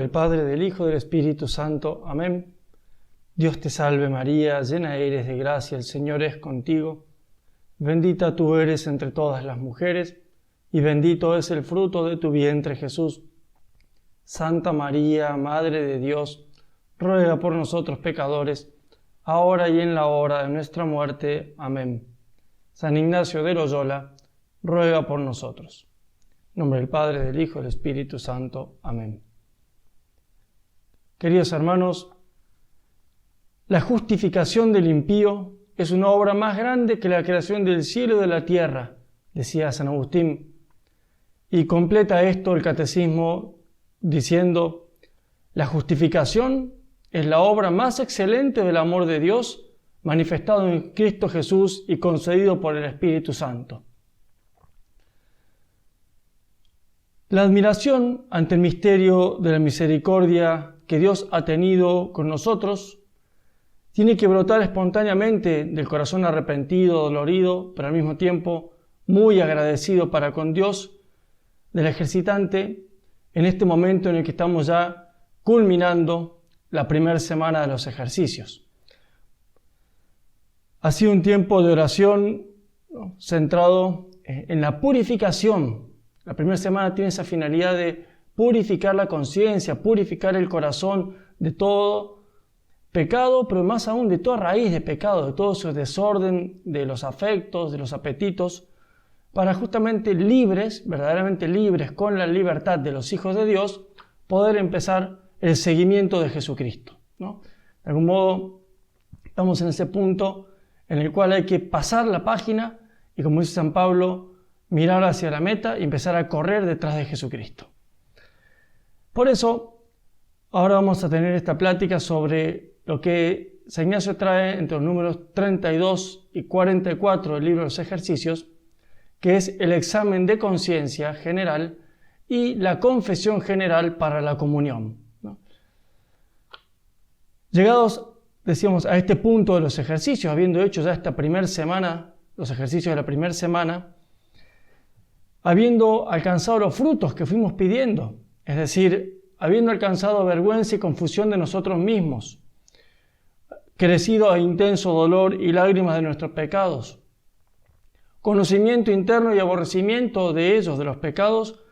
del Padre, del Hijo y del Espíritu Santo. Amén. Dios te salve María, llena eres de gracia, el Señor es contigo. Bendita tú eres entre todas las mujeres, y bendito es el fruto de tu vientre, Jesús. Santa María, Madre de Dios, ruega por nosotros pecadores, ahora y en la hora de nuestra muerte. Amén. San Ignacio de Loyola, ruega por nosotros. En nombre del Padre, del Hijo y del Espíritu Santo. Amén. Queridos hermanos, la justificación del impío es una obra más grande que la creación del cielo y de la tierra, decía San Agustín. Y completa esto el Catecismo diciendo: la justificación es la obra más excelente del amor de Dios, manifestado en Cristo Jesús y concedido por el Espíritu Santo. La admiración ante el misterio de la misericordia que Dios ha tenido con nosotros tiene que brotar espontáneamente del corazón arrepentido, dolorido, pero al mismo tiempo muy agradecido para con Dios, del ejercitante, en este momento en el que estamos ya culminando la primera semana de los ejercicios. Ha sido un tiempo de oración centrado en la purificación. La primera semana tiene esa finalidad de purificar la conciencia, purificar el corazón de todo pecado, pero más aún de toda raíz de pecado, de todo ese desorden de los afectos, de los apetitos, para justamente libres, verdaderamente libres, con la libertad de los hijos de Dios, poder empezar el seguimiento de Jesucristo, ¿no? De algún modo, estamos en ese punto en el cual hay que pasar la página y, como dice San Pablo, mirar hacia la meta y empezar a correr detrás de Jesucristo. Por eso, ahora vamos a tener esta plática sobre lo que San Ignacio trae entre los números 32 y 44 del libro de los ejercicios, que es el examen de conciencia general y la confesión general para la comunión, ¿no? Llegados, decíamos, a este punto de los ejercicios, habiendo hecho ya esta primera semana, los ejercicios de la primera semana, habiendo alcanzado los frutos que fuimos pidiendo, es decir, habiendo alcanzado vergüenza y confusión de nosotros mismos, crecido a intenso dolor y lágrimas de nuestros pecados, conocimiento interno y aborrecimiento de ellos, de los pecados,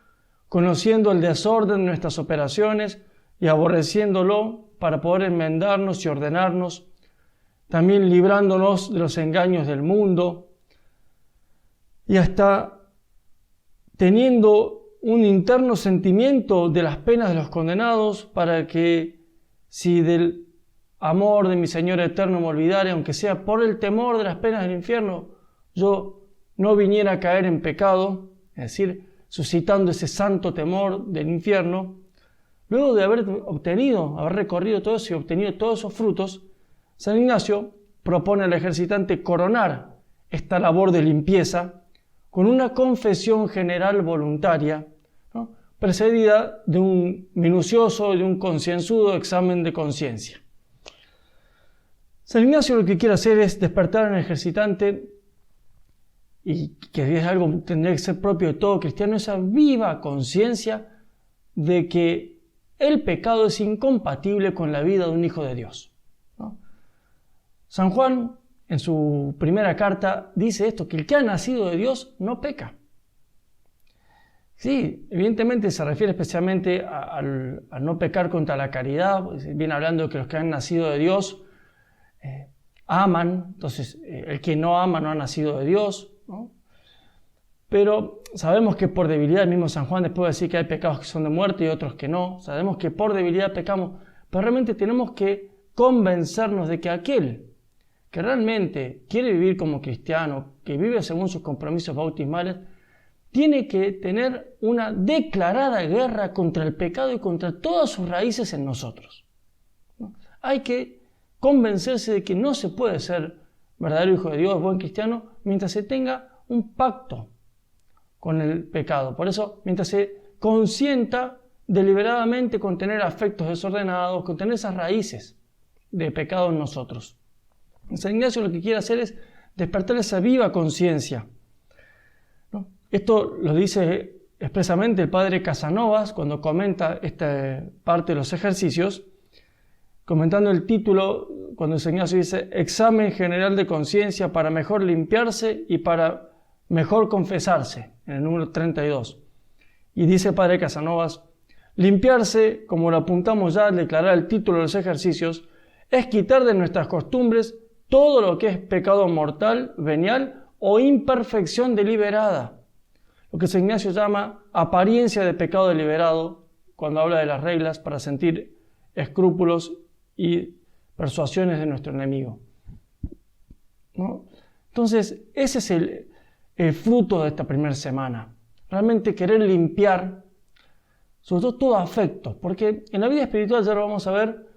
conociendo el desorden de nuestras operaciones y aborreciéndolo para poder enmendarnos y ordenarnos, también librándonos de los engaños del mundo y hasta teniendo un interno sentimiento de las penas de los condenados, para que, si del amor de mi Señor eterno me olvidare, aunque sea por el temor de las penas del infierno, yo no viniera a caer en pecado, es decir, suscitando ese santo temor del infierno. Luego de haber recorrido todo eso y obtenido todos esos frutos, San Ignacio propone al ejercitante coronar esta labor de limpieza con una confesión general voluntaria, ¿no?, precedida de un minucioso y de un concienzudo examen de conciencia. San Ignacio lo que quiere hacer es despertar en el ejercitante, y que es algo que tendría que ser propio de todo cristiano, esa viva conciencia de que el pecado es incompatible con la vida de un hijo de Dios, ¿no? San Juan, en su primera carta, dice esto, que el que ha nacido de Dios no peca. Sí, evidentemente se refiere especialmente al no pecar contra la caridad, viene hablando de que los que han nacido de Dios aman, entonces el que no ama no ha nacido de Dios, ¿no? Pero sabemos que por debilidad, el mismo San Juan después va a decir que hay pecados que son de muerte y otros que no, sabemos que por debilidad pecamos, pero realmente tenemos que convencernos de que aquel que realmente quiere vivir como cristiano, que vive según sus compromisos bautismales, tiene que tener una declarada guerra contra el pecado y contra todas sus raíces en nosotros, ¿no? Hay que convencerse de que no se puede ser verdadero hijo de Dios, buen cristiano, mientras se tenga un pacto con el pecado. Por eso, mientras se consienta deliberadamente con tener afectos desordenados, con tener esas raíces de pecado en nosotros. San Ignacio lo que quiere hacer es despertar esa viva conciencia, ¿no? Esto lo dice expresamente el padre Casanovas, cuando comenta esta parte de los ejercicios, comentando el título, cuando San Ignacio dice examen general de conciencia para mejor limpiarse y para mejor confesarse, en el número 32. Y dice el padre Casanovas, limpiarse, como lo apuntamos ya al declarar el título de los ejercicios, es quitar de nuestras costumbres todo lo que es pecado mortal, venial o imperfección deliberada. Lo que San Ignacio llama apariencia de pecado deliberado, cuando habla de las reglas para sentir escrúpulos y persuasiones de nuestro enemigo, ¿no? Entonces, ese es el fruto de esta primera semana. Realmente querer limpiar, sobre todo afecto, porque en la vida espiritual, ya lo vamos a ver,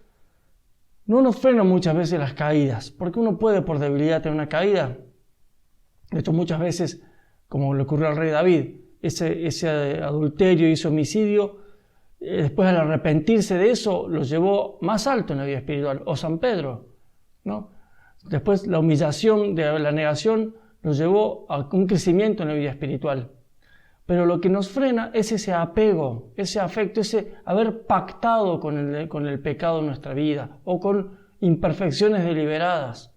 no nos frenan muchas veces las caídas, porque uno puede por debilidad tener una caída. De hecho, muchas veces, como le ocurrió al rey David, ese adulterio y ese homicidio, después al arrepentirse de eso, lo llevó más alto en la vida espiritual. O San Pedro, ¿no? Después la humillación de la negación lo llevó a un crecimiento en la vida espiritual. Pero lo que nos frena es ese apego, ese afecto, ese haber pactado con el pecado en nuestra vida o con imperfecciones deliberadas.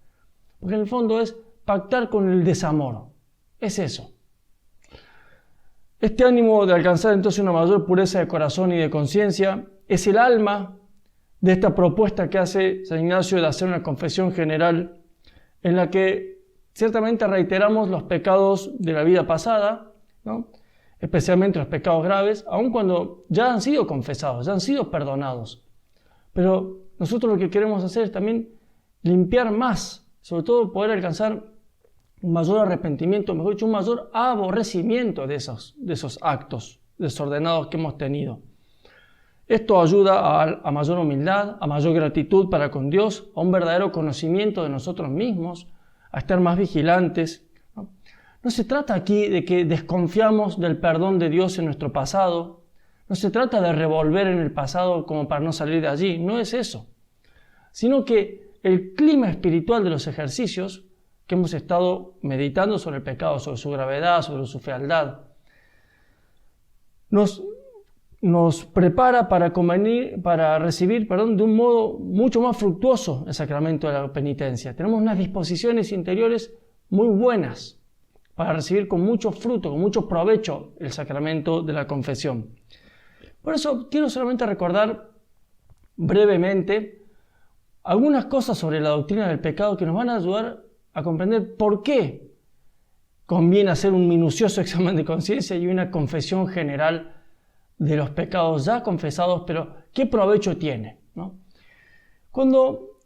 Porque en el fondo es pactar con el desamor. Es eso. Este ánimo de alcanzar entonces una mayor pureza de corazón y de conciencia es el alma de esta propuesta que hace San Ignacio de hacer una confesión general en la que ciertamente reiteramos los pecados de la vida pasada, ¿no? Especialmente los pecados graves, aun cuando ya han sido confesados, ya han sido perdonados. Pero nosotros lo que queremos hacer es también limpiar más, sobre todo poder alcanzar un mayor arrepentimiento, mejor dicho, un mayor aborrecimiento de esos actos desordenados que hemos tenido. Esto ayuda a mayor humildad, a mayor gratitud para con Dios, a un verdadero conocimiento de nosotros mismos, a estar más vigilantes. No se trata aquí de que desconfiamos del perdón de Dios en nuestro pasado. No se trata de revolver en el pasado como para no salir de allí. No es eso. Sino que el clima espiritual de los ejercicios que hemos estado meditando sobre el pecado, sobre su gravedad, sobre su fealdad, nos prepara para recibir de un modo mucho más fructuoso el sacramento de la penitencia. Tenemos unas disposiciones interiores muy buenas para recibir con mucho fruto, con mucho provecho el sacramento de la confesión. Por eso quiero solamente recordar brevemente algunas cosas sobre la doctrina del pecado que nos van a ayudar a comprender por qué conviene hacer un minucioso examen de conciencia y una confesión general de los pecados ya confesados, pero qué provecho tiene, ¿no? Cuando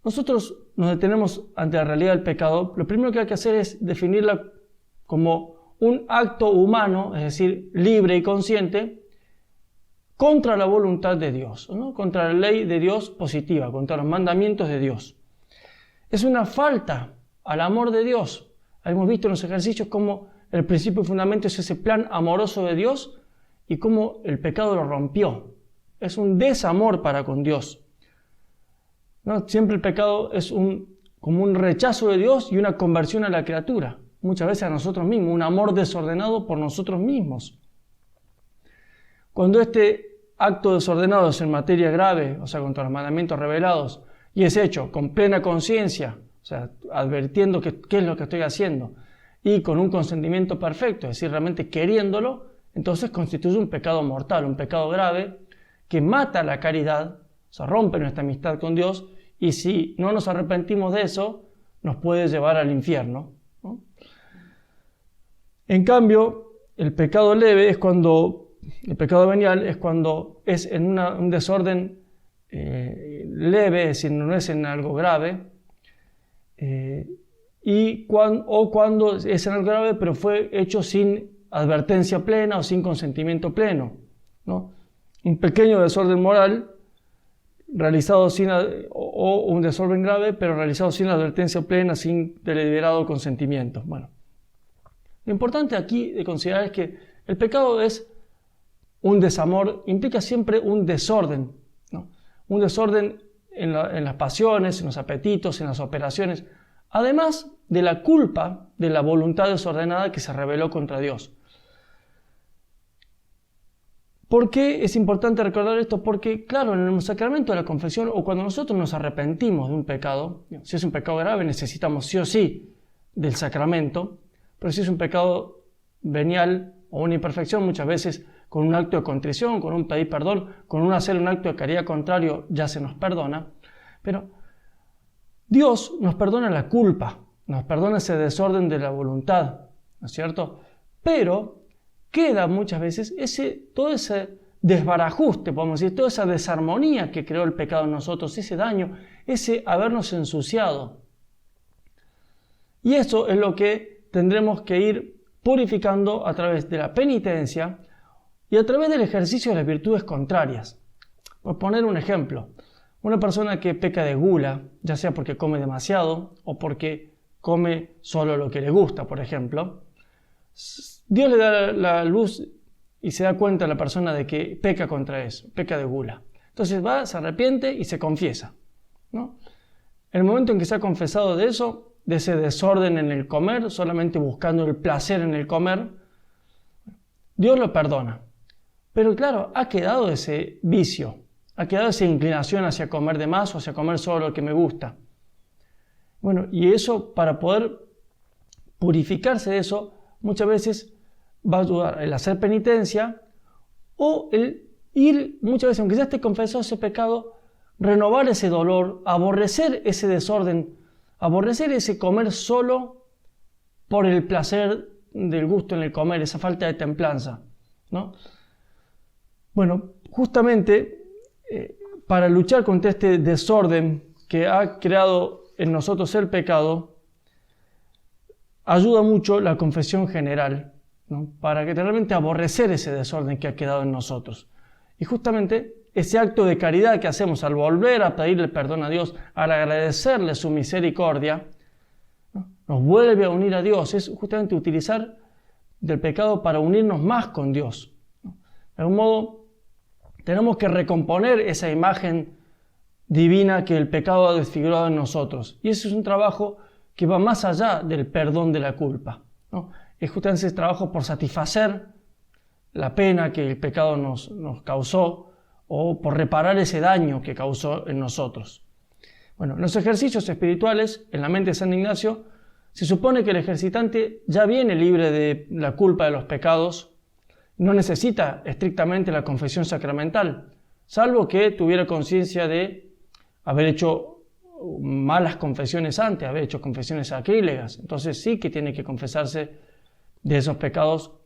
nosotros nos detenemos ante la realidad del pecado, lo primero que hay que hacer es definirla como un acto humano, es decir, libre y consciente, contra la voluntad de Dios, ¿no? Contra la ley de Dios positiva, contra los mandamientos de Dios. Es una falta al amor de Dios. Hemos visto en los ejercicios cómo el principio y fundamento es ese plan amoroso de Dios y cómo el pecado lo rompió. Es un desamor para con Dios, ¿no? Siempre el pecado es como un rechazo de Dios y una conversión a la criatura. Muchas veces a nosotros mismos, un amor desordenado por nosotros mismos. Cuando este acto desordenado es en materia grave, o sea, contra los mandamientos revelados, y es hecho con plena conciencia, o sea, advirtiendo qué es lo que estoy haciendo, y con un consentimiento perfecto, es decir, realmente queriéndolo, entonces constituye un pecado mortal, un pecado grave, que mata la caridad, o sea, rompe nuestra amistad con Dios, y si no nos arrepentimos de eso, nos puede llevar al infierno, ¿no? En cambio, el pecado leve es el pecado venial es cuando es en un desorden leve, es decir, no es en algo grave, o cuando es en algo grave, pero fue hecho sin advertencia plena o sin consentimiento pleno, ¿no? Un pequeño desorden moral realizado o un desorden grave, pero realizado sin advertencia plena, sin deliberado consentimiento. Bueno, lo importante aquí de considerar es que el pecado es un desamor, implica siempre un desorden, ¿no? Un desorden en las pasiones, en los apetitos, en las operaciones, además de la culpa de la voluntad desordenada que se rebeló contra Dios. ¿Por qué es importante recordar esto? Porque, claro, en el sacramento de la confesión o cuando nosotros nos arrepentimos de un pecado, si es un pecado grave necesitamos sí o sí del sacramento, pero si es un pecado venial o una imperfección, muchas veces con un acto de contrición, con un pedir perdón, con un hacer un acto de caridad contrario ya se nos perdona. Pero Dios nos perdona la culpa, nos perdona ese desorden de la voluntad, ¿no es cierto? Pero queda muchas veces todo ese desbarajuste, podemos decir, toda esa desarmonía que creó el pecado en nosotros, ese daño, ese habernos ensuciado. Y eso es lo que tendremos que ir purificando a través de la penitencia y a través del ejercicio de las virtudes contrarias. Por poner un ejemplo, una persona que peca de gula, ya sea porque come demasiado o porque come solo lo que le gusta, por ejemplo, Dios le da la luz y se da cuenta a la persona de que peca contra eso, peca de gula. Entonces va, se arrepiente y se confiesa, ¿no? En el momento en que se ha confesado de eso, de ese desorden en el comer, solamente buscando el placer en el comer, Dios lo perdona. Pero claro, ha quedado ese vicio, ha quedado esa inclinación hacia comer de más o hacia comer solo lo que me gusta. Bueno, y eso, para poder purificarse de eso, muchas veces va a ayudar el hacer penitencia o el ir, muchas veces, aunque ya esté confesado ese pecado, renovar ese dolor, aborrecer ese desorden, aborrecer ese comer solo por el placer del gusto en el comer, esa falta de templanza, ¿no? Bueno, justamente para luchar contra este desorden que ha creado en nosotros el pecado, ayuda mucho la confesión general, ¿no? Para que realmente aborrecer ese desorden que ha quedado en nosotros. Y justamente ese acto de caridad que hacemos al volver a pedirle perdón a Dios, al agradecerle su misericordia, ¿no? Nos vuelve a unir a Dios. Es justamente utilizar del pecado para unirnos más con Dios, ¿no? De algún modo, tenemos que recomponer esa imagen divina que el pecado ha desfigurado en nosotros. Y ese es un trabajo que va más allá del perdón de la culpa, ¿no? Es justamente ese trabajo por satisfacer la pena que el pecado nos causó o por reparar ese daño que causó en nosotros. Bueno, en los ejercicios espirituales, en la mente de San Ignacio, se supone que el ejercitante ya viene libre de la culpa de los pecados, no necesita estrictamente la confesión sacramental, salvo que tuviera conciencia de haber hecho malas confesiones antes, haber hecho confesiones sacrílegas. Entonces sí que tiene que confesarse de esos pecados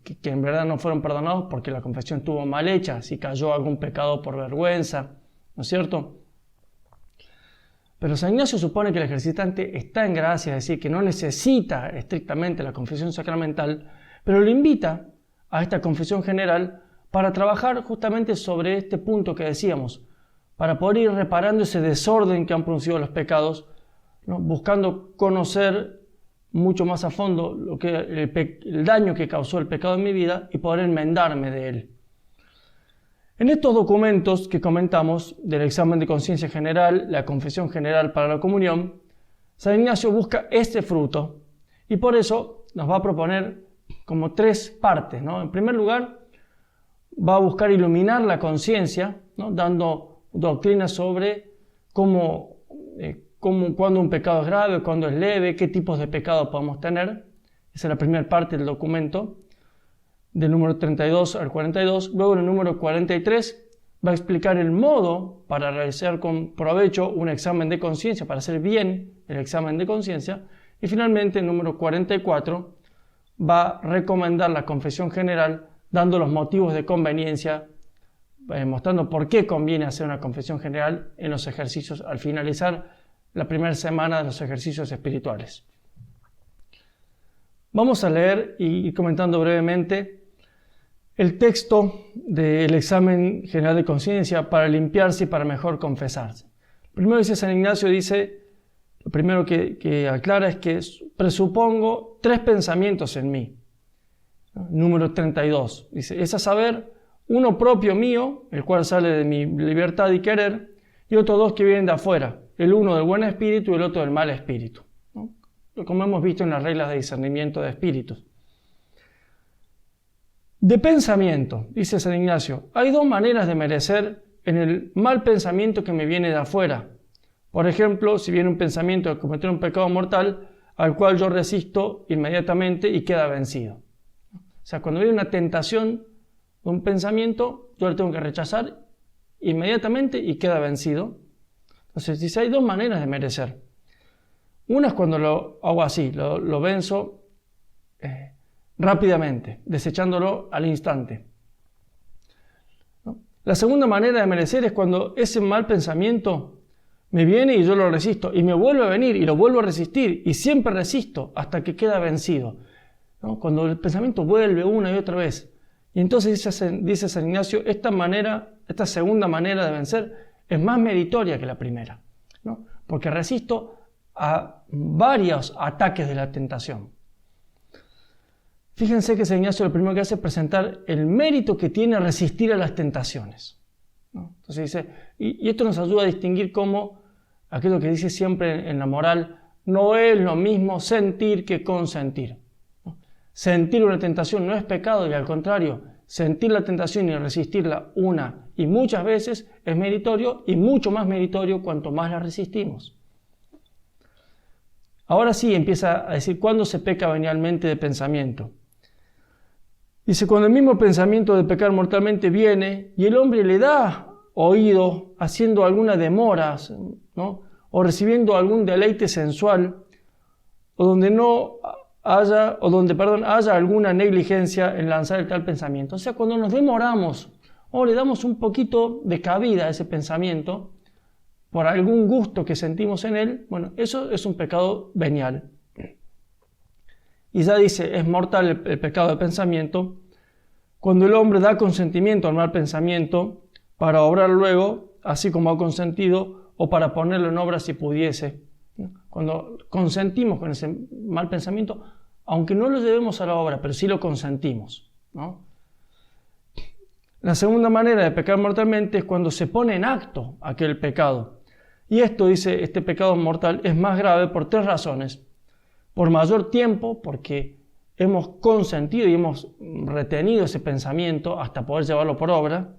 que en verdad no fueron perdonados porque la confesión estuvo mal hecha, si cayó algún pecado por vergüenza, ¿no es cierto? Pero San Ignacio supone que el ejercitante está en gracia, es decir, que no necesita estrictamente la confesión sacramental, pero lo invita a esta confesión general para trabajar justamente sobre este punto que decíamos, para poder ir reparando ese desorden que han producido los pecados, ¿no? Buscando conocer mucho más a fondo el daño que causó el pecado en mi vida y poder enmendarme de él. En estos documentos que comentamos del examen de conciencia general, la confesión general para la comunión, San Ignacio busca este fruto y por eso nos va a proponer como tres partes, ¿no? En primer lugar, va a buscar iluminar la conciencia, ¿no? Dando doctrinas sobre cuándo un pecado es grave, cuándo es leve, qué tipos de pecado podemos tener. Esa es la primera parte del documento, del número 32 al 42. Luego en el número 43 va a explicar el modo para realizar con provecho un examen de conciencia, para hacer bien el examen de conciencia. Y finalmente el número 44 va a recomendar la confesión general, dando los motivos de conveniencia, mostrando por qué conviene hacer una confesión general en los ejercicios al finalizar la primera semana de los ejercicios espirituales. Vamos a leer y ir comentando brevemente el texto del examen general de conciencia para limpiarse y para mejor confesarse. Primero dice San Ignacio, lo primero que aclara es que presupongo tres pensamientos en mí. Número 32, dice, es a saber, uno propio mío, el cual sale de mi libertad y querer, y otros dos que vienen de afuera, el uno del buen espíritu y el otro del mal espíritu, ¿no? Como hemos visto en las reglas de discernimiento de espíritus. De pensamiento, dice San Ignacio, hay dos maneras de merecer en el mal pensamiento que me viene de afuera. Por ejemplo, si viene un pensamiento de cometer un pecado mortal, al cual yo resisto inmediatamente y queda vencido. O sea, cuando viene una tentación de un pensamiento, yo lo tengo que rechazar inmediatamente y queda vencido. Entonces, dice, hay dos maneras de merecer. Una es cuando lo hago así, lo venzo rápidamente, desechándolo al instante. ¿No? La segunda manera de merecer es cuando ese mal pensamiento me viene y yo lo resisto, y me vuelve a venir y lo vuelvo a resistir, y siempre resisto hasta que queda vencido. ¿No? Cuando el pensamiento vuelve una y otra vez. Y entonces dice San Ignacio, esta segunda manera de vencer es más meritoria que la primera, ¿no? Porque resisto a varios ataques de la tentación. Fíjense que San Ignacio lo primero que hace es presentar el mérito que tiene resistir a las tentaciones, ¿no? Entonces dice, y esto nos ayuda a distinguir cómo aquello que dice siempre en la moral, no es lo mismo sentir que consentir, ¿no? Sentir una tentación no es pecado y al contrario, sentir la tentación y resistirla una y muchas veces es meritorio y mucho más meritorio cuanto más la resistimos. Ahora sí empieza a decir cuándo se peca venialmente de pensamiento. Dice, cuando el mismo pensamiento de pecar mortalmente viene y el hombre le da oído haciendo alguna demora, ¿no? O recibiendo algún deleite sensual, o donde haya alguna negligencia en lanzar el tal pensamiento. O sea, cuando nos demoramos o le damos un poquito de cabida a ese pensamiento, por algún gusto que sentimos en él, bueno, eso es un pecado venial. Y ya dice, es mortal el pecado de pensamiento cuando el hombre da consentimiento al mal pensamiento para obrar luego, así como ha consentido, o para ponerlo en obra si pudiese. Cuando consentimos con ese mal pensamiento, aunque no lo llevemos a la obra, pero sí lo consentimos, ¿no? La segunda manera de pecar mortalmente es cuando se pone en acto aquel pecado. Y esto, dice, este pecado mortal es más grave por tres razones. Por mayor tiempo, porque hemos consentido y hemos retenido ese pensamiento hasta poder llevarlo por obra.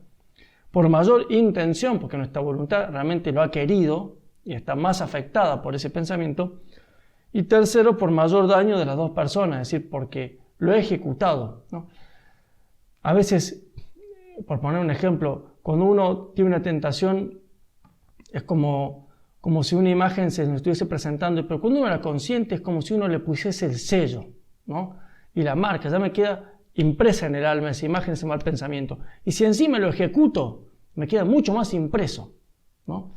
Por mayor intención, porque nuestra voluntad realmente lo ha querido y está más afectada por ese pensamiento. Y tercero, por mayor daño de las dos personas, es decir, porque lo he ejecutado, ¿no? A veces, por poner un ejemplo, cuando uno tiene una tentación, es como si una imagen se nos estuviese presentando, pero cuando uno la consiente es como si uno le pusiese el sello, ¿no? Y la marca, ya me queda impresa en el alma esa imagen, ese mal pensamiento. Y si encima lo ejecuto, me queda mucho más impreso, ¿no?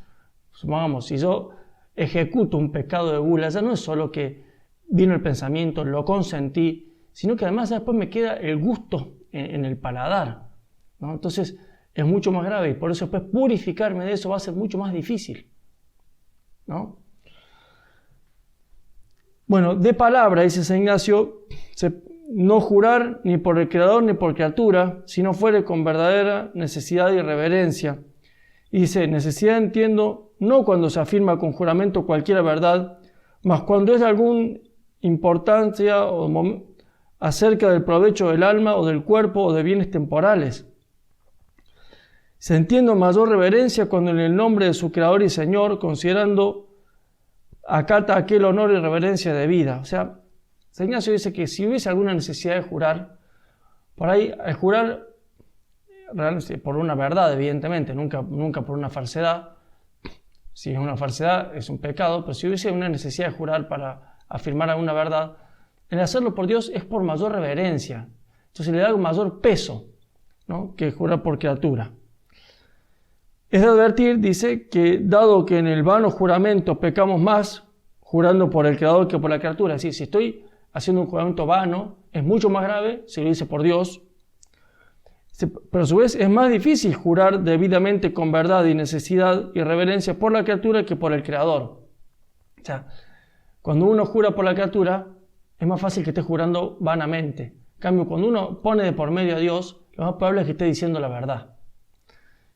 Supongamos, si yo ejecuto un pecado de gula, ya no es solo que vino el pensamiento, lo consentí, sino que además después me queda el gusto en el paladar, ¿no? Entonces es mucho más grave y por eso después purificarme de eso va a ser mucho más difícil, ¿no? Bueno, de palabra, dice San Ignacio, no jurar ni por el Creador ni por criatura, si no fuere con verdadera necesidad y reverencia. Y dice, necesidad entiendo no cuando se afirma con juramento cualquier verdad, mas cuando es de alguna importancia o acerca del provecho del alma o del cuerpo o de bienes temporales. Se entiende mayor reverencia cuando en el nombre de su Creador y Señor, considerando, acata aquel honor y reverencia de vida. O sea, San Ignacio dice que si hubiese alguna necesidad de jurar, por ahí al jurar por una verdad, evidentemente, nunca por una falsedad. Si es una falsedad, es un pecado, pero si hubiese una necesidad de jurar para afirmar alguna verdad, el hacerlo por Dios es por mayor reverencia. Entonces le da un mayor peso, ¿no?, que jurar por criatura. Es de advertir, dice, que dado que en el vano juramento pecamos más jurando por el Creador que por la criatura, es decir, si estoy haciendo un juramento vano, es mucho más grave si lo hice por Dios. Pero a su vez es más difícil jurar debidamente con verdad y necesidad y reverencia por la criatura que por el Creador. O sea, cuando uno jura por la criatura, es más fácil que esté jurando vanamente. En cambio, cuando uno pone de por medio a Dios, lo más probable es que esté diciendo la verdad.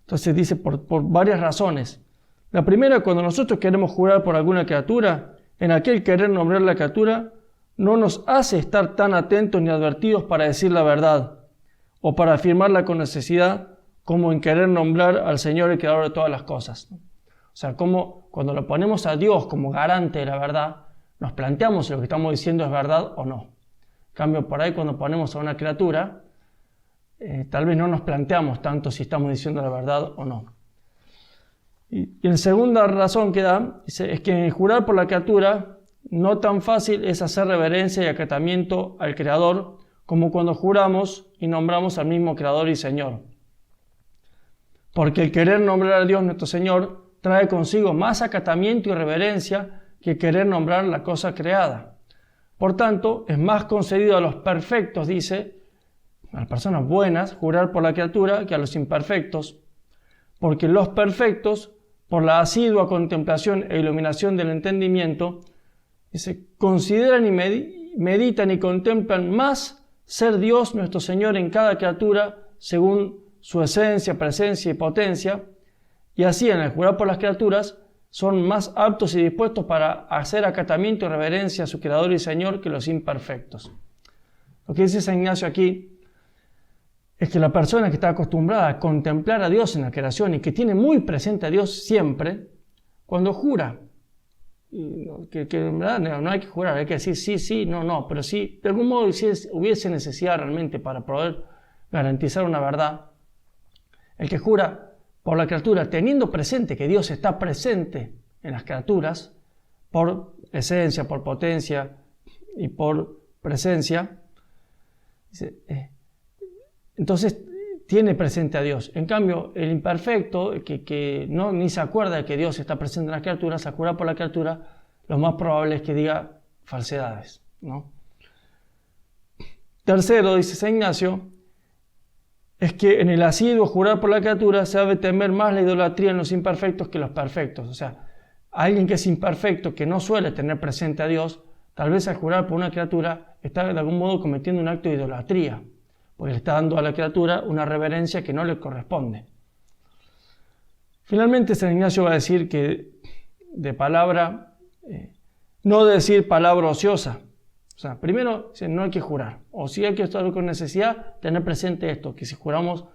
Entonces dice por varias razones. La primera, cuando nosotros queremos jurar por alguna criatura, en aquel querer nombrar la criatura, no nos hace estar tan atentos ni advertidos para decir la verdad. o para afirmarla con necesidad, como en querer nombrar al Señor el creador de todas las cosas. O sea, como cuando lo ponemos a Dios como garante de la verdad, nos planteamos si lo que estamos diciendo es verdad o no. En cambio, por ahí cuando ponemos a una criatura, tal vez no nos planteamos tanto si estamos diciendo la verdad o no. Y la segunda razón que da es que en jurar por la criatura no tan fácil es hacer reverencia y acatamiento al Creador como cuando juramos y nombramos al mismo Creador y Señor. Porque el querer nombrar a Dios nuestro Señor trae consigo más acatamiento y reverencia que querer nombrar la cosa creada. Por tanto, es más concedido a los perfectos, dice, a las personas buenas, jurar por la criatura que a los imperfectos, porque los perfectos, por la asidua contemplación e iluminación del entendimiento, consideran y meditan y contemplan más ser Dios nuestro Señor en cada criatura según su esencia, presencia y potencia, y así en el jurar por las criaturas son más aptos y dispuestos para hacer acatamiento y reverencia a su Creador y Señor que los imperfectos. Lo que dice San Ignacio aquí es que la persona que está acostumbrada a contemplar a Dios en la creación y que tiene muy presente a Dios siempre, cuando jura, que en verdad no hay que jurar, hay que decir sí, no, pero si de algún modo si hubiese necesidad realmente para poder garantizar una verdad, el que jura por la criatura, teniendo presente que Dios está presente en las criaturas, por esencia, por potencia y por presencia, entonces tiene presente a Dios. En cambio, el imperfecto, que no, ni se acuerda de que Dios está presente en las criaturas, se jura por la criatura, lo más probable es que diga falsedades, ¿no? Tercero, dice San Ignacio, es que en el asiduo jurar por la criatura se debe temer más la idolatría en los imperfectos que los perfectos. O sea, alguien que es imperfecto, que no suele tener presente a Dios, tal vez al jurar por una criatura está de algún modo cometiendo un acto de idolatría, porque le está dando a la criatura una reverencia que no le corresponde. Finalmente, San Ignacio va a decir que de palabra, no decir palabra ociosa. O sea, primero, no hay que jurar. O si hay que estar con necesidad, tener presente esto, que si juramos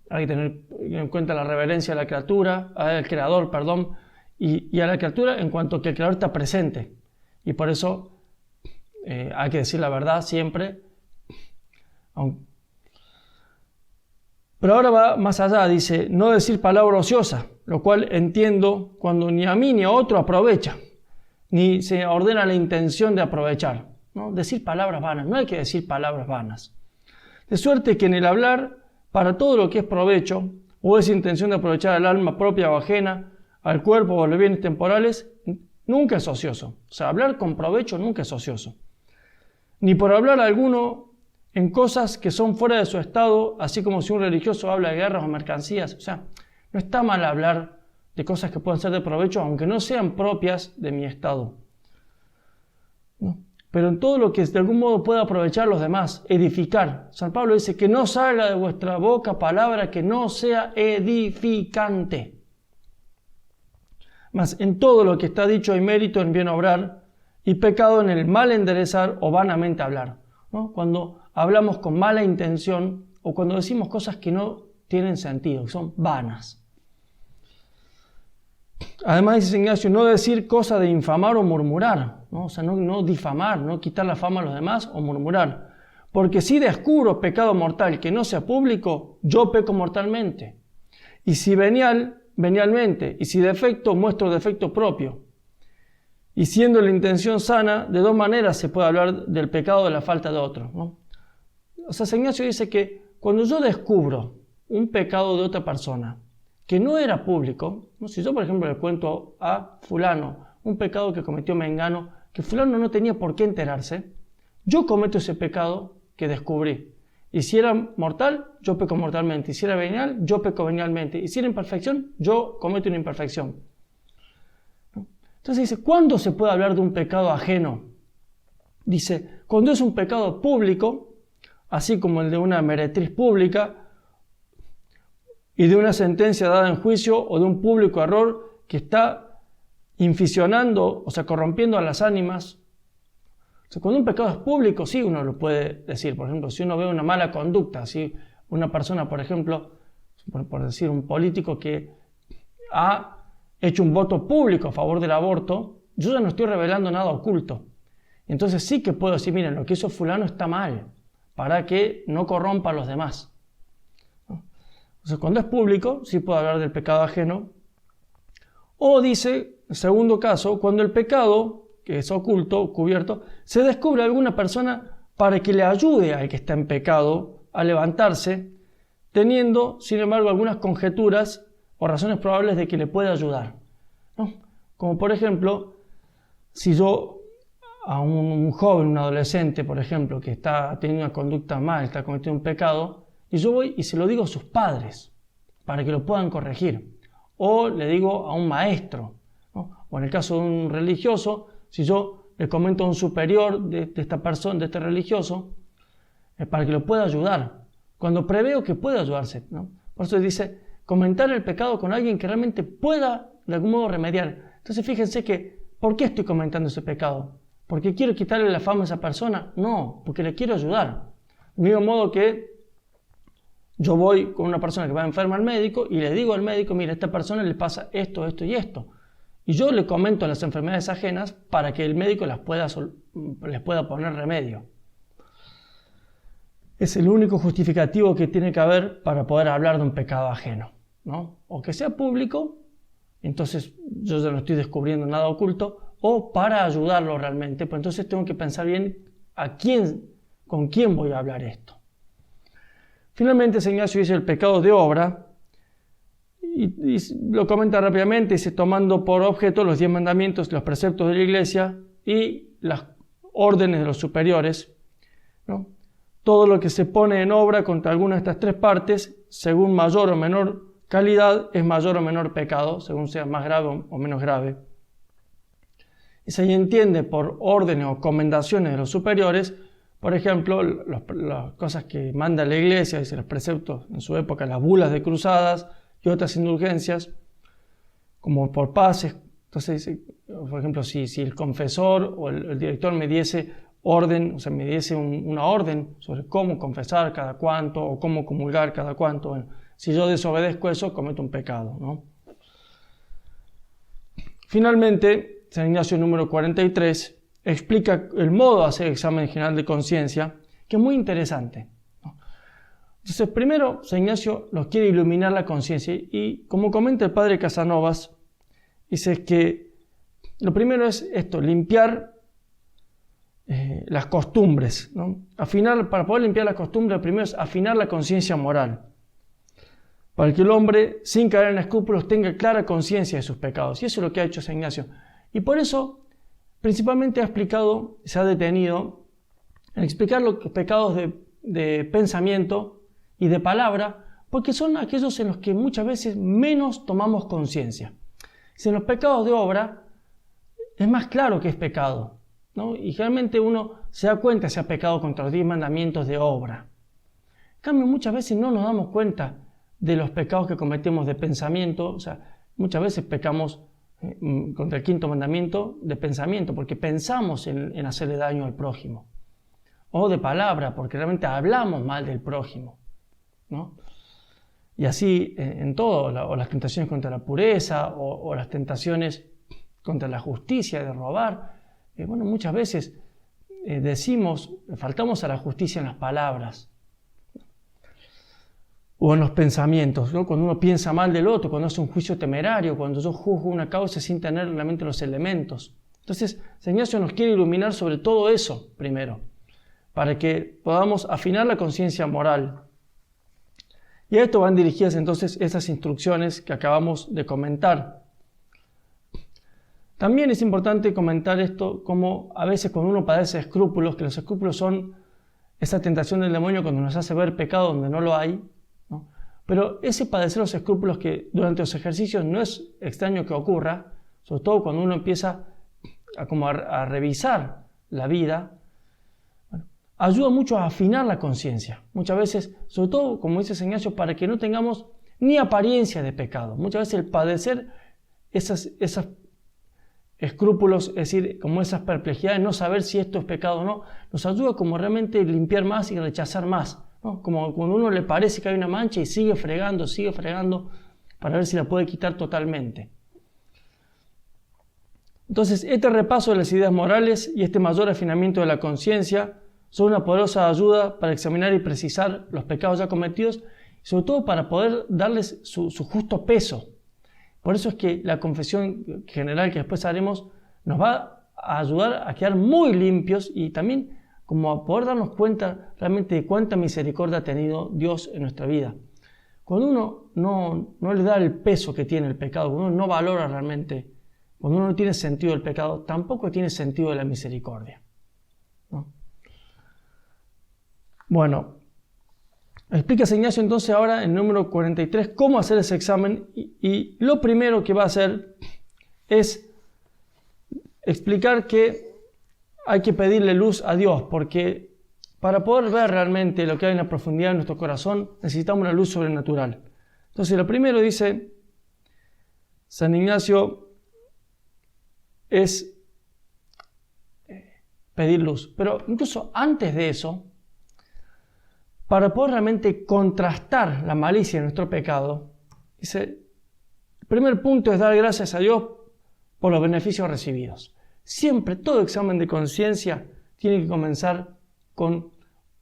hay que tener en cuenta la reverencia a la criatura, al Creador, y a la criatura en cuanto que el Creador está presente. Y por eso hay que decir la verdad siempre. Pero ahora va más allá, dice, no decir palabra ociosa, lo cual entiendo cuando ni a mí ni a otro aprovecha, ni se ordena la intención de aprovechar, ¿no? Decir palabras vanas, no hay que decir palabras vanas. De suerte que en el hablar, para todo lo que es provecho, o es intención de aprovechar al alma propia o ajena, al cuerpo o a los bienes temporales, nunca es ocioso. O sea, hablar con provecho nunca es ocioso. Ni por hablar alguno en cosas que son fuera de su estado, así como si un religioso habla de guerras o mercancías. O sea, no está mal hablar de cosas que puedan ser de provecho, aunque no sean propias de mi estado. ¿No? Pero en todo lo que de algún modo pueda aprovechar a los demás, edificar. San Pablo dice que no salga de vuestra boca palabra que no sea edificante. Mas en todo lo que está dicho hay mérito en bien obrar y pecado en el mal enderezar o vanamente hablar, ¿no? Cuando hablamos con mala intención o cuando decimos cosas que no tienen sentido, que son vanas. Además dice San Ignacio, no decir cosas de infamar o murmurar, ¿no? O sea, no difamar, no quitar la fama a los demás o murmurar. Porque si descubro pecado mortal que no sea público, yo peco mortalmente. Y si venialmente, y si defecto, muestro defecto propio. Y siendo la intención sana, de dos maneras se puede hablar del pecado de la falta de otro, ¿no? O sea, San Ignacio dice que cuando yo descubro un pecado de otra persona que no era público, ¿no? Si yo, por ejemplo, le cuento a fulano un pecado que cometió mengano, que fulano no tenía por qué enterarse, yo cometo ese pecado que descubrí. Y si era mortal, yo peco mortalmente. Y si era venial, yo peco venialmente. Y si era imperfección, yo cometo una imperfección. ¿No? Entonces dice, ¿cuándo se puede hablar de un pecado ajeno? Dice, cuando es un pecado público, así como el de una meretriz pública, y de una sentencia dada en juicio o de un público error que está inficionando, o sea, corrompiendo a las ánimas, Entonces, cuando un pecado es público, sí uno lo puede decir. Por ejemplo, si uno ve una mala conducta, si una persona, por ejemplo, por decir un político que ha hecho un voto público a favor del aborto, yo ya no estoy revelando nada oculto. Entonces sí que puedo decir, miren, lo que hizo fulano está mal, para que no corrompa a los demás. Entonces, cuando es público, sí puedo hablar del pecado ajeno. O dice, en segundo caso, cuando el pecado, que es oculto, cubierto, se descubre a alguna persona para que le ayude al que está en pecado a levantarse, teniendo, sin embargo, algunas conjeturas o razones probables de que le pueda ayudar, ¿no? Como por ejemplo, si yo a un joven, un adolescente, por ejemplo, que está teniendo una conducta mal, está cometiendo un pecado, y yo voy y se lo digo a sus padres para que lo puedan corregir. O le digo a un maestro, ¿no? O en el caso de un religioso, si yo le comento a un superior de esta persona, de este religioso, para que lo pueda ayudar, cuando preveo que pueda ayudarse, ¿no? Por eso dice, comentar el pecado con alguien que realmente pueda de algún modo remediar. Entonces fíjense que, ¿por qué estoy comentando ese pecado? ¿Porque quiero quitarle la fama a esa persona? No, porque le quiero ayudar. Del mismo modo que yo voy con una persona que va enferma al médico y le digo al médico, mira, a esta persona le pasa esto, esto y esto. Y yo le comento las enfermedades ajenas para que el médico les pueda poner remedio. Es el único justificativo que tiene que haber para poder hablar de un pecado ajeno, ¿no? O que sea público, entonces yo ya no estoy descubriendo nada oculto, o para ayudarlo realmente, pues entonces tengo que pensar bien con quién voy a hablar esto. Finalmente, San Ignacio dice el pecado de obra, y lo comenta rápidamente, dice tomando por objeto los 10 mandamientos, los preceptos de la Iglesia y las órdenes de los superiores, ¿no? Todo lo que se pone en obra contra alguna de estas tres partes, según mayor o menor calidad, es mayor o menor pecado, según sea más grave o menos grave. Y se entiende por órdenes o comendaciones de los superiores, por ejemplo, las cosas que manda la Iglesia, dice los preceptos en su época, las bulas de cruzadas y otras indulgencias, como por paces. Entonces dice, por ejemplo, si el confesor o el director me diese orden, o sea, me diese una orden sobre cómo confesar cada cuánto o cómo comulgar cada cuánto, bueno, si yo desobedezco eso, cometo un pecado, ¿no? Finalmente, San Ignacio número 43 explica el modo de hacer examen general de conciencia, que es muy interesante, ¿no? Entonces, primero, San Ignacio nos quiere iluminar la conciencia y, como comenta el padre Casanovas, dice que lo primero es esto, limpiar las costumbres, ¿no? Para poder limpiar las costumbres, lo primero es afinar la conciencia moral, para que el hombre, sin caer en escrúpulos, tenga clara conciencia de sus pecados. Y eso es lo que ha hecho San Ignacio. Y por eso, principalmente se ha detenido en explicar los pecados de pensamiento y de palabra, porque son aquellos en los que muchas veces menos tomamos conciencia. Si en los pecados de obra es más claro que es pecado, ¿no? Y generalmente uno se da cuenta si ha pecado contra los 10 mandamientos de obra. En cambio, muchas veces no nos damos cuenta de los pecados que cometemos de pensamiento. O sea, muchas veces pecamos contra el 5.º mandamiento de pensamiento, porque pensamos en hacerle daño al prójimo. O de palabra, porque realmente hablamos mal del prójimo, ¿no? Y así en todo, o las tentaciones contra la pureza, o las tentaciones contra la justicia, de robar. Bueno, muchas veces faltamos a la justicia en las palabras o en los pensamientos, ¿no? Cuando uno piensa mal del otro, cuando hace un juicio temerario, cuando yo juzgo una causa sin tener realmente los elementos. Entonces, San Ignacio nos quiere iluminar sobre todo eso primero, para que podamos afinar la conciencia moral. Y a esto van dirigidas entonces esas instrucciones que acabamos de comentar. También es importante comentar esto, como a veces cuando uno padece escrúpulos, que los escrúpulos son esa tentación del demonio cuando nos hace ver pecado donde no lo hay, ¿no? Pero ese padecer los escrúpulos que durante los ejercicios no es extraño que ocurra, sobre todo cuando uno empieza a revisar la vida, bueno, ayuda mucho a afinar la conciencia. Muchas veces, sobre todo, como dice San Ignacio, para que no tengamos ni apariencia de pecado. Muchas veces el padecer escrúpulos, es decir, como esas perplejidades, no saber si esto es pecado o no, nos ayuda como realmente limpiar más y rechazar más, ¿no? Como cuando a uno le parece que hay una mancha y sigue fregando para ver si la puede quitar totalmente. Entonces, este repaso de las ideas morales y este mayor afinamiento de la conciencia son una poderosa ayuda para examinar y precisar los pecados ya cometidos, y sobre todo para poder darles su justo peso. Por eso es que la confesión general que después haremos nos va a ayudar a quedar muy limpios y también como a poder darnos cuenta realmente de cuánta misericordia ha tenido Dios en nuestra vida. Cuando uno no le da el peso que tiene el pecado, cuando uno no valora realmente, cuando uno no tiene sentido del pecado, tampoco tiene sentido de la misericordia, ¿no? Bueno, explica San Ignacio entonces ahora en el número 43 cómo hacer ese examen y lo primero que va a hacer es explicar que hay que pedirle luz a Dios, porque para poder ver realmente lo que hay en la profundidad de nuestro corazón necesitamos una luz sobrenatural. Entonces lo primero dice San Ignacio es pedir luz, pero incluso antes de eso, para poder realmente contrastar la malicia de nuestro pecado, dice, el primer punto es dar gracias a Dios por los beneficios recibidos. Siempre, todo examen de conciencia tiene que comenzar con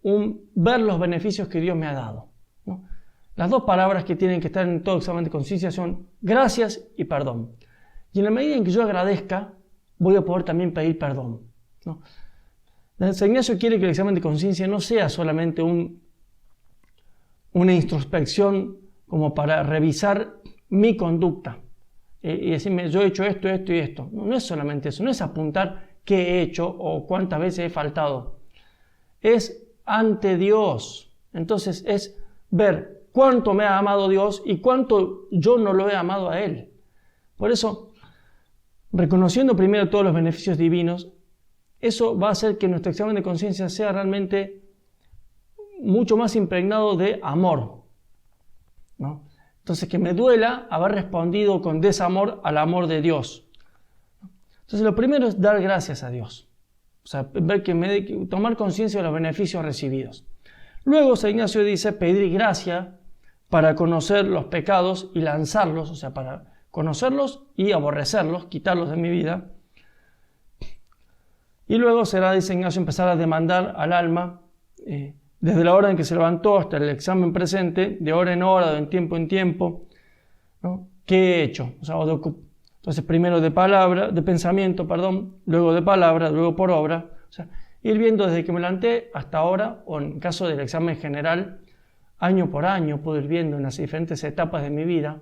ver los beneficios que Dios me ha dado, ¿no? Las dos palabras que tienen que estar en todo examen de conciencia son gracias y perdón. Y en la medida en que yo agradezca, voy a poder también pedir perdón, ¿no? San Ignacio quiere que el examen de conciencia no sea solamente una introspección como para revisar mi conducta y decirme yo he hecho esto, esto y esto. No es solamente eso, no es apuntar qué he hecho o cuántas veces he faltado. Es ante Dios. Entonces es ver cuánto me ha amado Dios y cuánto yo no lo he amado a Él. Por eso, reconociendo primero todos los beneficios divinos, eso va a hacer que nuestro examen de conciencia sea realmente mucho más impregnado de amor, ¿no? Entonces, que me duela haber respondido con desamor al amor de Dios. Entonces, lo primero es dar gracias a Dios. O sea, ver tomar conciencia de los beneficios recibidos. Luego, San Ignacio dice pedir gracia para conocer los pecados y lanzarlos, o sea, para conocerlos y aborrecerlos, quitarlos de mi vida. Y luego será, dice Ignacio, empezar a demandar al alma, desde la hora en que se levantó hasta el examen presente, de hora en hora, de tiempo en tiempo, ¿no? ¿Qué he hecho? O sea, entonces primero de pensamiento, luego de palabra, luego por obra. O sea, ir viendo desde que me levanté hasta ahora, o en caso del examen general, año por año, puedo ir viendo en las diferentes etapas de mi vida.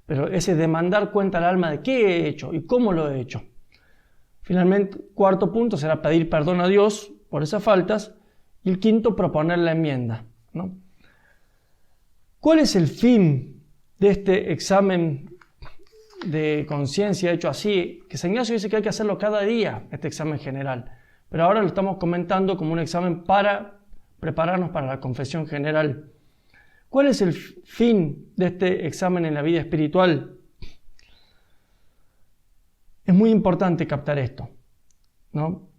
Pero ese demandar cuenta al alma de qué he hecho y cómo lo he hecho. Finalmente, cuarto punto será pedir perdón a Dios por esas faltas. Y el quinto, proponer la enmienda, ¿no? ¿Cuál es el fin de este examen de conciencia hecho así? Que San Ignacio dice que hay que hacerlo cada día, este examen general. Pero ahora lo estamos comentando como un examen para prepararnos para la confesión general. ¿Cuál es el fin de este examen en la vida espiritual? Es muy importante captar esto, ¿no?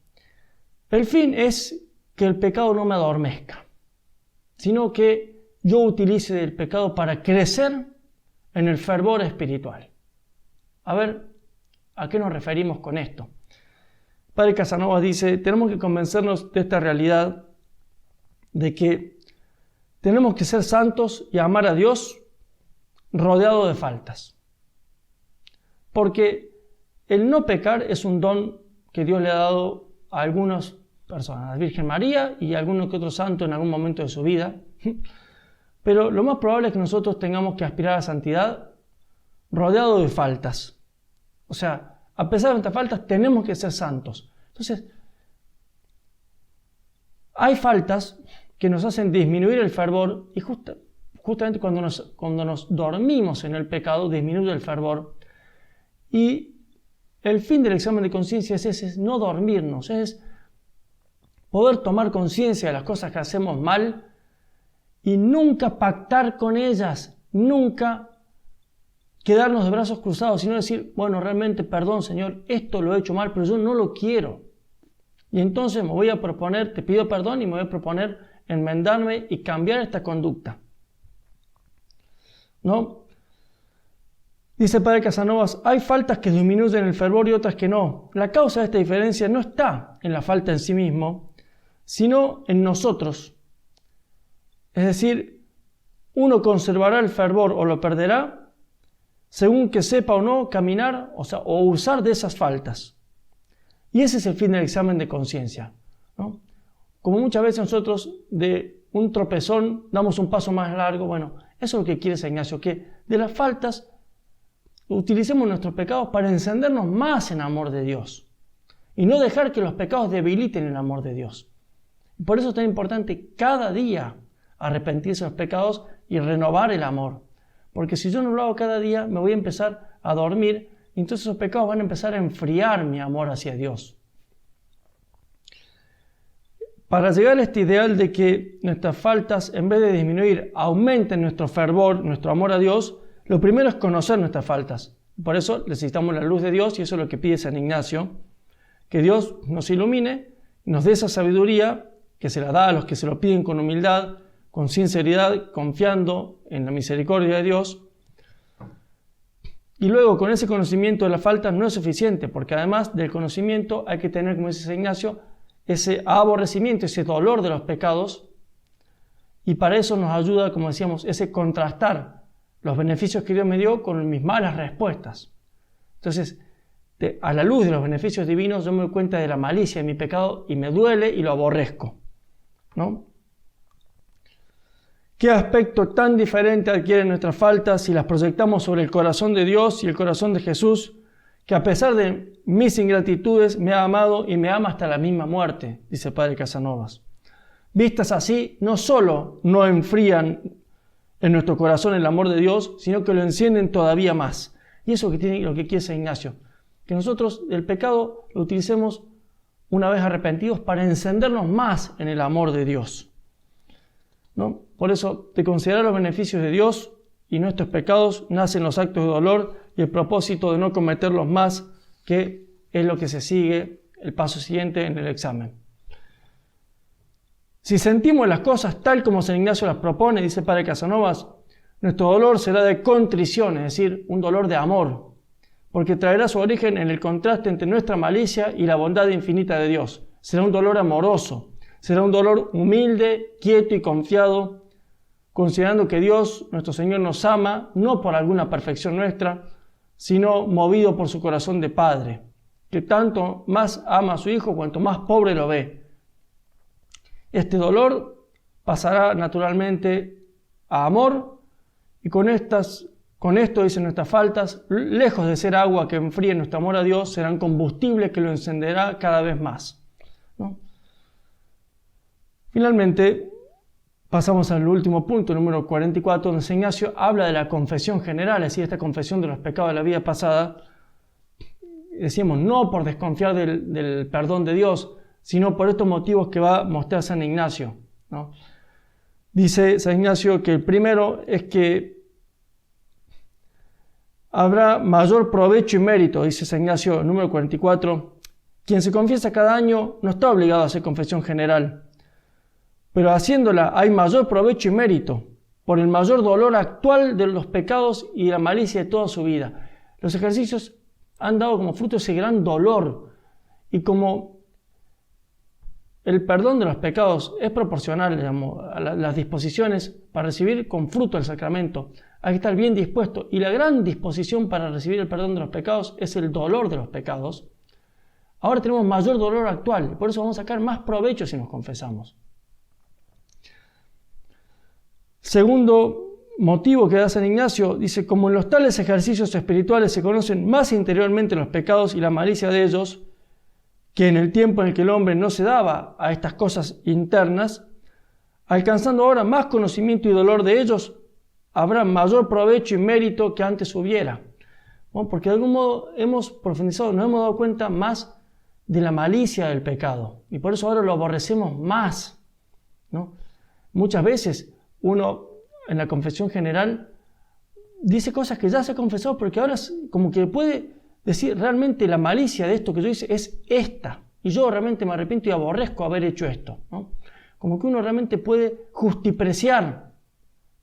El fin es que el pecado no me adormezca, sino que yo utilice el pecado para crecer en el fervor espiritual. A ver, ¿a qué nos referimos con esto? Padre Casanovas dice, tenemos que convencernos de esta realidad, de que tenemos que ser santos y amar a Dios rodeado de faltas. Porque el no pecar es un don que Dios le ha dado a algunas personas, a la Virgen María y a alguno que otro santo en algún momento de su vida. Pero lo más probable es que nosotros tengamos que aspirar a la santidad rodeado de faltas. O sea, a pesar de nuestras faltas, tenemos que ser santos. Entonces, hay faltas que nos hacen disminuir el fervor y justamente cuando nos dormimos en el pecado, disminuye el fervor. Y el fin del examen de conciencia es ese, es no dormirnos, es poder tomar conciencia de las cosas que hacemos mal y nunca pactar con ellas, nunca quedarnos de brazos cruzados, sino decir, bueno, realmente, perdón, Señor, esto lo he hecho mal, pero yo no lo quiero. Y entonces me voy a proponer, te pido perdón y me voy a proponer enmendarme y cambiar esta conducta. ¿No? Dice el padre Casanovas, hay faltas que disminuyen el fervor y otras que no. La causa de esta diferencia no está en la falta en sí mismo, sino en nosotros. Es decir, uno conservará el fervor o lo perderá según que sepa o no caminar, o usar de esas faltas. Y ese es el fin del examen de conciencia, ¿no? Como muchas veces nosotros de un tropezón damos un paso más largo, bueno, eso es lo que quiere San Ignacio, que de las faltas utilicemos nuestros pecados para encendernos más en amor de Dios y no dejar que los pecados debiliten el amor de Dios. Por eso es tan importante cada día arrepentirse de los pecados y renovar el amor. Porque si yo no lo hago cada día, me voy a empezar a dormir y entonces esos pecados van a empezar a enfriar mi amor hacia Dios. Para llegar a este ideal de que nuestras faltas, en vez de disminuir, aumenten nuestro fervor, nuestro amor a Dios, lo primero es conocer nuestras faltas. Por eso necesitamos la luz de Dios y eso es lo que pide San Ignacio, que Dios nos ilumine, nos dé esa sabiduría que se la da a los que se lo piden con humildad, con sinceridad, confiando en la misericordia de Dios. Y luego con ese conocimiento de la falta no es suficiente, porque además del conocimiento hay que tener, como dice San Ignacio, ese aborrecimiento, ese dolor de los pecados, y para eso nos ayuda, como decíamos, ese contrastar los beneficios que Dios me dio con mis malas respuestas. Entonces, a la luz de los beneficios divinos, yo me doy cuenta de la malicia de mi pecado y me duele y lo aborrezco, ¿no? ¿Qué aspecto tan diferente adquieren nuestras faltas si las proyectamos sobre el corazón de Dios y el corazón de Jesús, que a pesar de mis ingratitudes me ha amado y me ama hasta la misma muerte, dice el padre Casanovas. Vistas así, no solo no enfrían en nuestro corazón el amor de Dios, sino que lo encienden todavía más. Y eso es lo que quiere San Ignacio, que nosotros el pecado lo utilicemos una vez arrepentidos para encendernos más en el amor de Dios, ¿no? Por eso, de considerar los beneficios de Dios y nuestros pecados, nacen los actos de dolor y el propósito de no cometerlos más, que es lo que se sigue, el paso siguiente en el examen. Si sentimos las cosas tal como San Ignacio las propone, dice el padre Casanovas, nuestro dolor será de contrición, es decir, un dolor de amor, porque traerá su origen en el contraste entre nuestra malicia y la bondad infinita de Dios. Será un dolor amoroso, será un dolor humilde, quieto y confiado, considerando que Dios, nuestro Señor, nos ama, no por alguna perfección nuestra, sino movido por su corazón de Padre, que tanto más ama a su Hijo cuanto más pobre lo ve. Este dolor pasará naturalmente a amor, y con esto, dicen nuestras faltas, lejos de ser agua que enfríe nuestro amor a Dios, serán combustible que lo encenderá cada vez más, ¿no? Finalmente, pasamos al último punto, número 44, donde San Ignacio habla de la confesión general, es decir, esta confesión de los pecados de la vida pasada. Decíamos, no por desconfiar del perdón de Dios, sino por estos motivos que va a mostrar San Ignacio, ¿no? Dice San Ignacio que el primero es que habrá mayor provecho y mérito, dice San Ignacio, número 44. Quien se confiesa cada año no está obligado a hacer confesión general, pero haciéndola hay mayor provecho y mérito por el mayor dolor actual de los pecados y la malicia de toda su vida. Los ejercicios han dado como fruto ese gran dolor, y como el perdón de los pecados es proporcional, digamos, a las disposiciones para recibir con fruto el sacramento, hay que estar bien dispuesto, y la gran disposición para recibir el perdón de los pecados es el dolor de los pecados. Ahora tenemos mayor dolor actual, y por eso vamos a sacar más provecho si nos confesamos. Segundo motivo que da San Ignacio, dice, como en los tales ejercicios espirituales se conocen más interiormente los pecados y la malicia de ellos, que en el tiempo en el que el hombre no se daba a estas cosas internas, alcanzando ahora más conocimiento y dolor de ellos, habrá mayor provecho y mérito que antes hubiera. Bueno, porque de algún modo hemos profundizado, nos hemos dado cuenta más de la malicia del pecado, y por eso ahora lo aborrecemos más, ¿no? Muchas veces uno en la confesión general dice cosas que ya se ha confesado, porque ahora como que puede decir realmente la malicia de esto que yo hice es esta, y yo realmente me arrepiento y aborrezco haber hecho esto, ¿no? Como que uno realmente puede justipreciar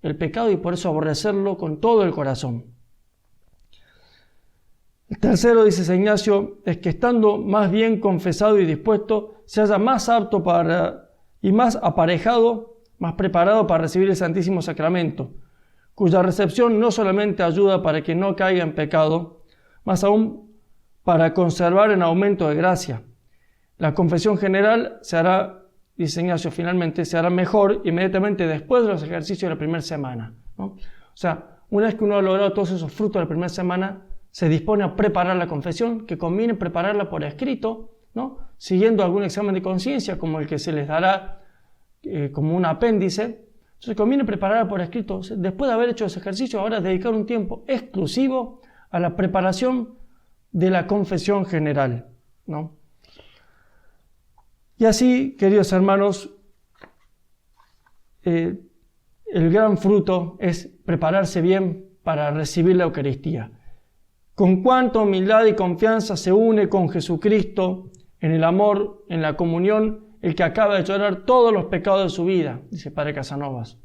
el pecado y por eso aborrecerlo con todo el corazón. El tercero, dice San Ignacio, es que estando más bien confesado y dispuesto, se haya más apto y más aparejado, más preparado para recibir el Santísimo Sacramento, cuya recepción no solamente ayuda para que no caiga en pecado, más aún para conservar en aumento de gracia. La confesión general se hará, dice Ignacio, finalmente se hará mejor inmediatamente después de los ejercicios de la primera semana, ¿no? O sea, una vez que uno ha logrado todos esos frutos de la primera semana, se dispone a preparar la confesión, que conviene prepararla por escrito, ¿no? Siguiendo algún examen de conciencia, como el que se les dará como un apéndice. Entonces conviene prepararla por escrito. Después de haber hecho ese ejercicio, ahora dedicar un tiempo exclusivo a la preparación de la confesión general, ¿no? Y así, queridos hermanos, el gran fruto es prepararse bien para recibir la Eucaristía. Con cuánta humildad y confianza se une con Jesucristo en el amor, en la comunión, el que acaba de llorar todos los pecados de su vida, dice Padre Casanovas.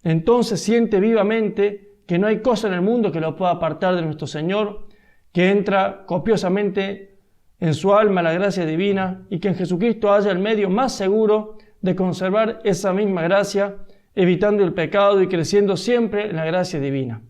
Entonces siente vivamente que no hay cosa en el mundo que lo pueda apartar de nuestro Señor, que entra copiosamente en su alma la gracia divina y que en Jesucristo haya el medio más seguro de conservar esa misma gracia, evitando el pecado y creciendo siempre en la gracia divina.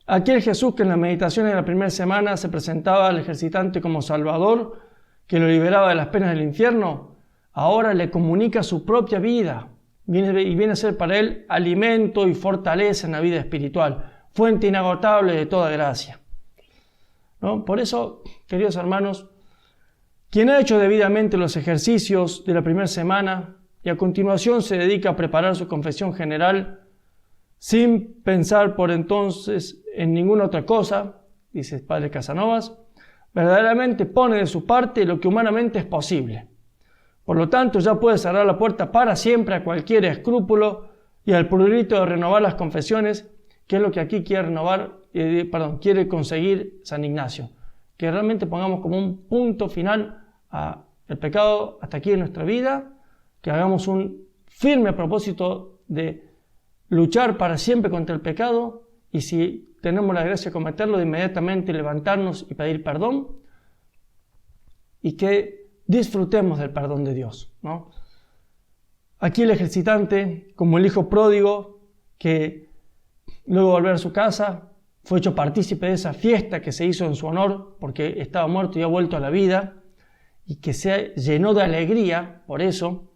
Aquel Jesús que en las meditaciones de la primera semana se presentaba al ejercitante como Salvador, que lo liberaba de las penas del infierno, ahora le comunica su propia vida viene a ser para él alimento y fortaleza en la vida espiritual, fuente inagotable de toda gracia, ¿no? Por eso, queridos hermanos, quien ha hecho debidamente los ejercicios de la primera semana y a continuación se dedica a preparar su confesión general, sin pensar por entonces en ninguna otra cosa, dice el Padre Casanovas, verdaderamente pone de su parte lo que humanamente es posible. Por lo tanto, ya puede cerrar la puerta para siempre a cualquier escrúpulo y al prurito de renovar las confesiones, que es lo que aquí quiere conseguir San Ignacio. Que realmente pongamos como un punto final al pecado hasta aquí en nuestra vida, que hagamos un firme propósito de luchar para siempre contra el pecado, y si tenemos la gracia de cometerlo, de inmediatamente levantarnos y pedir perdón, y que disfrutemos del perdón de Dios, ¿no? Aquí el ejercitante, como el hijo pródigo, que luego de volver a su casa, fue hecho partícipe de esa fiesta que se hizo en su honor, porque estaba muerto y ha vuelto a la vida, y que se llenó de alegría por eso.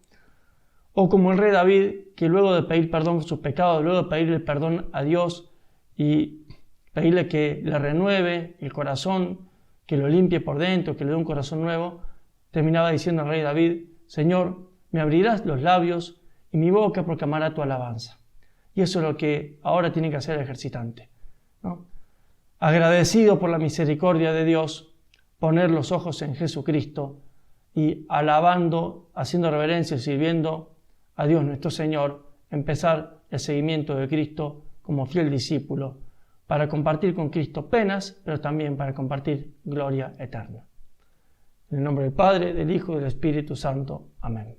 O como el rey David, que luego de pedir perdón por sus pecados, luego de pedirle perdón a Dios y pedirle que le renueve el corazón, que lo limpie por dentro, que le dé un corazón nuevo, terminaba diciendo al rey David: Señor, me abrirás los labios y mi boca proclamará tu alabanza. Y eso es lo que ahora tiene que hacer el ejercitante, ¿no? Agradecido por la misericordia de Dios, poner los ojos en Jesucristo y alabando, haciendo reverencia y sirviendo a Dios nuestro Señor, empezar el seguimiento de Cristo como fiel discípulo, para compartir con Cristo penas, pero también para compartir gloria eterna. En el nombre del Padre, del Hijo y del Espíritu Santo. Amén.